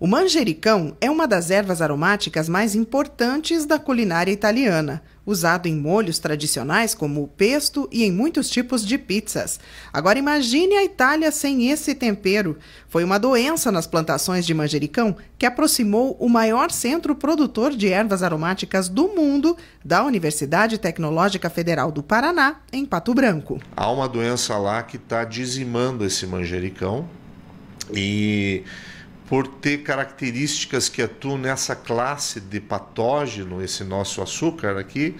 O manjericão é uma das ervas aromáticas mais importantes da culinária italiana, usado em molhos tradicionais como o pesto e em muitos tipos de pizzas. Agora imagine a Itália sem esse tempero. Foi uma doença nas plantações de manjericão que aproximou o maior centro produtor de ervas aromáticas do mundo da Universidade Tecnológica Federal do Paraná, em Pato Branco. Há uma doença lá que está dizimando esse manjericão e por ter características que atuam nessa classe de patógeno, esse nosso açúcar aqui,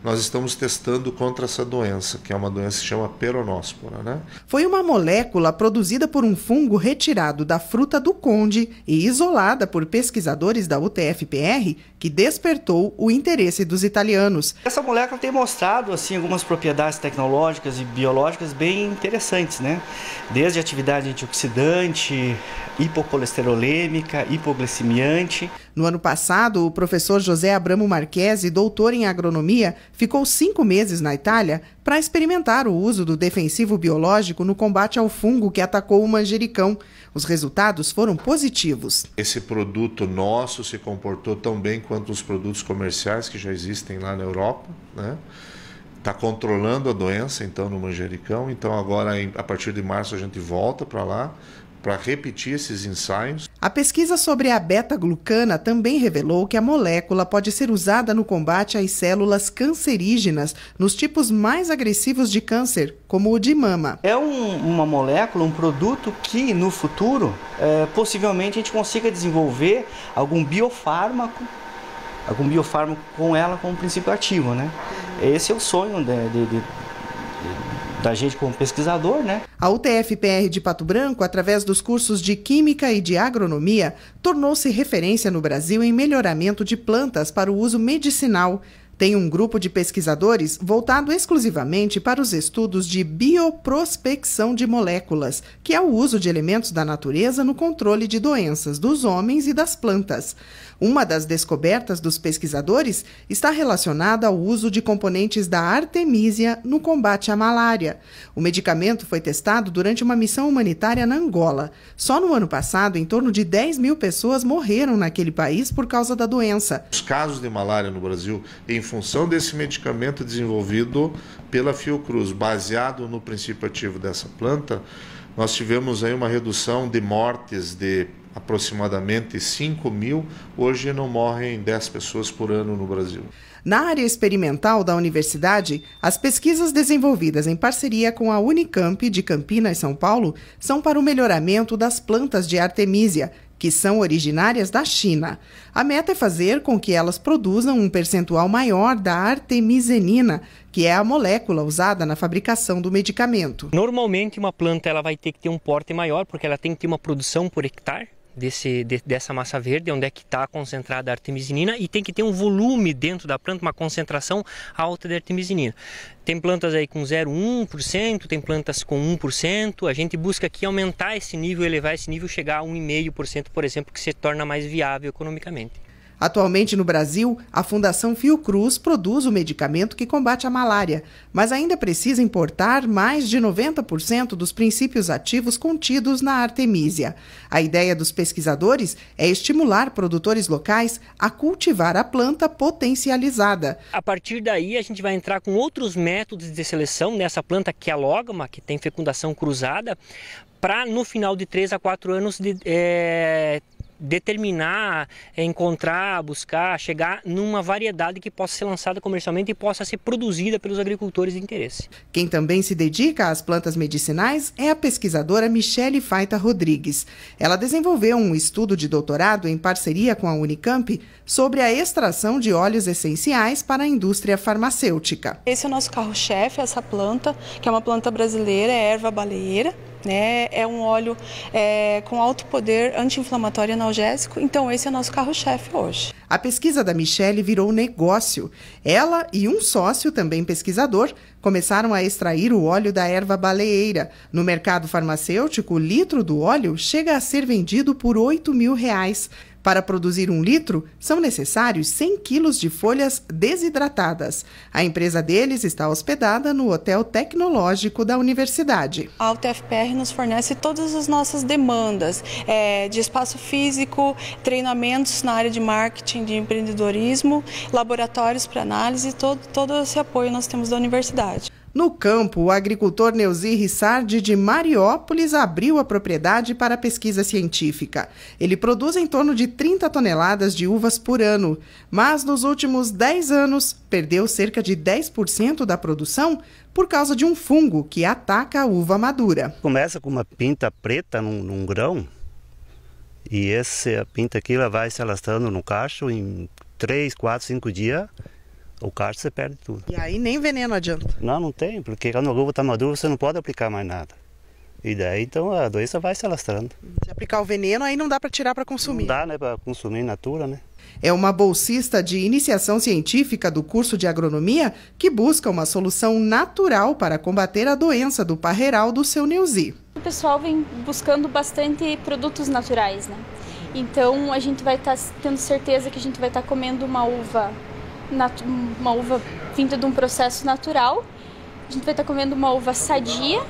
nós estamos testando contra essa doença, que é uma doença que se chama peronospora, né? Foi uma molécula produzida por um fungo retirado da fruta do conde e isolada por pesquisadores da UTF-PR que despertou o interesse dos italianos. Essa molécula tem mostrado assim, algumas propriedades tecnológicas e biológicas bem interessantes, né? Desde atividade antioxidante, hipocolesterolêmica, hipoglicemiante. No ano passado, o professor José Abramo Marchesi, doutor em agronomia, ficou 5 meses na Itália para experimentar o uso do defensivo biológico no combate ao fungo que atacou o manjericão. Os resultados foram positivos. Esse produto nosso se comportou tão bem quanto os produtos comerciais que já existem lá na Europa, né? Está controlando a doença, então, no manjericão. Então, agora, a partir de março, a gente volta para lá para repetir esses ensaios. A pesquisa sobre a beta-glucana também revelou que a molécula pode ser usada no combate às células cancerígenas nos tipos mais agressivos de câncer, como o de mama. É uma molécula, um produto que no futuro, possivelmente a gente consiga desenvolver algum biofármaco com ela como princípio ativo, né? Esse é o sonho da gente como pesquisador, né? A UTF-PR de Pato Branco, através dos cursos de Química e de Agronomia, tornou-se referência no Brasil em melhoramento de plantas para o uso medicinal. Tem um grupo de pesquisadores voltado exclusivamente para os estudos de bioprospecção de moléculas, que é o uso de elementos da natureza no controle de doenças dos homens e das plantas. Uma das descobertas dos pesquisadores está relacionada ao uso de componentes da artemísia no combate à malária. O medicamento foi testado durante uma missão humanitária na Angola. Só no ano passado, em torno de 10 mil pessoas morreram naquele país por causa da doença. Os casos de malária no Brasil, em função desse medicamento desenvolvido pela Fiocruz, baseado no princípio ativo dessa planta, nós tivemos aí uma redução de mortes de aproximadamente 5 mil. Hoje não morrem 10 pessoas por ano no Brasil. Na área experimental da universidade, as pesquisas desenvolvidas em parceria com a Unicamp de Campinas, São Paulo, são para o melhoramento das plantas de artemísia, que são originárias da China. A meta é fazer com que elas produzam um percentual maior da artemisinina, que é a molécula usada na fabricação do medicamento. Normalmente uma planta ela vai ter que ter um porte maior, porque ela tem que ter uma produção por hectare dessa massa verde, onde é que está concentrada a artemisinina, e tem que ter um volume dentro da planta, uma concentração alta de artemisinina. Tem plantas aí com 0,1%, tem plantas com 1%, a gente busca aqui aumentar esse nível, elevar esse nível, chegar a 1,5%, por exemplo, que se torna mais viável economicamente. Atualmente no Brasil, a Fundação Fiocruz produz o medicamento que combate a malária, mas ainda precisa importar mais de 90% dos princípios ativos contidos na artemísia. A ideia dos pesquisadores é estimular produtores locais a cultivar a planta potencializada. A partir daí a gente vai entrar com outros métodos de seleção nessa planta que é alógama, que tem fecundação cruzada, para no final de 3 a 4 anos determinar, encontrar, buscar, chegar numa variedade que possa ser lançada comercialmente e possa ser produzida pelos agricultores de interesse. Quem também se dedica às plantas medicinais é a pesquisadora Michele Faita Rodrigues. Ela desenvolveu um estudo de doutorado em parceria com a Unicamp sobre a extração de óleos essenciais para a indústria farmacêutica. Esse é o nosso carro-chefe, essa planta, que é uma planta brasileira, é erva baleeira. É um óleo com alto poder anti-inflamatório e analgésico, então esse é o nosso carro-chefe hoje. A pesquisa da Michele virou negócio. Ela e um sócio, também pesquisador, começaram a extrair o óleo da erva baleeira. No mercado farmacêutico, o litro do óleo chega a ser vendido por R$ 8.000. Para produzir 1 litro, são necessários 100 quilos de folhas desidratadas. A empresa deles está hospedada no Hotel Tecnológico da Universidade. A UTFPR nos fornece todas as nossas demandas de espaço físico, treinamentos na área de marketing, de empreendedorismo, laboratórios para análise, todo esse apoio nós temos da universidade. No campo, o agricultor Neuzi Rissardi de Mariópolis abriu a propriedade para a pesquisa científica. Ele produz em torno de 30 toneladas de uvas por ano, mas nos últimos 10 anos perdeu cerca de 10% da produção por causa de um fungo que ataca a uva madura. Começa com uma pinta preta num grão e essa pinta aqui ela vai se alastrando no cacho em 3, 4, 5 dias. O cacho você perde tudo. E aí nem veneno adianta? Não tem, porque quando a uva está madura você não pode aplicar mais nada. E daí então a doença vai se alastrando. Se aplicar o veneno aí não dá para tirar para consumir. Não dá, né, para consumir in natura, né? É uma bolsista de iniciação científica do curso de agronomia que busca uma solução natural para combater a doença do parreiral do seu Neuzi. O pessoal vem buscando bastante produtos naturais, né? Então a gente vai estar tendo certeza que a gente vai estar comendo uma uva vinda de um processo natural, a gente vai estar comendo uma uva sadia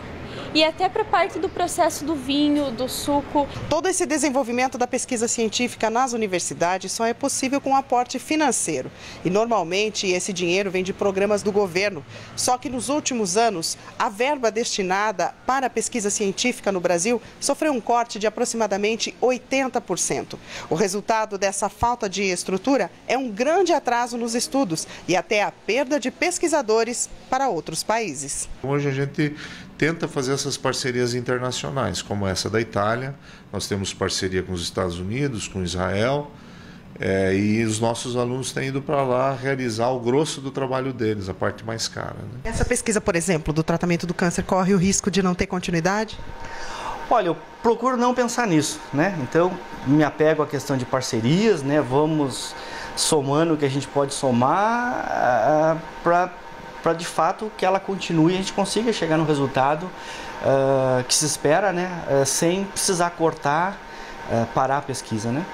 e até para parte do processo do vinho, do suco. Todo esse desenvolvimento da pesquisa científica nas universidades só é possível com aporte financeiro. E normalmente esse dinheiro vem de programas do governo. Só que nos últimos anos, a verba destinada para a pesquisa científica no Brasil sofreu um corte de aproximadamente 80%. O resultado dessa falta de estrutura é um grande atraso nos estudos e até a perda de pesquisadores para outros países. Hoje a gente tenta fazer essas parcerias internacionais, como essa da Itália. Nós temos parceria com os Estados Unidos, com Israel, e os nossos alunos têm ido para lá realizar o grosso do trabalho deles, a parte mais cara, né? Essa pesquisa, por exemplo, do tratamento do câncer corre o risco de não ter continuidade? Olha, eu procuro não pensar nisso, né? Então, me apego à questão de parcerias, né? Vamos somando o que a gente pode somar para de fato que ela continue e a gente consiga chegar no resultado que se espera, né? Sem precisar cortar, parar a pesquisa, né?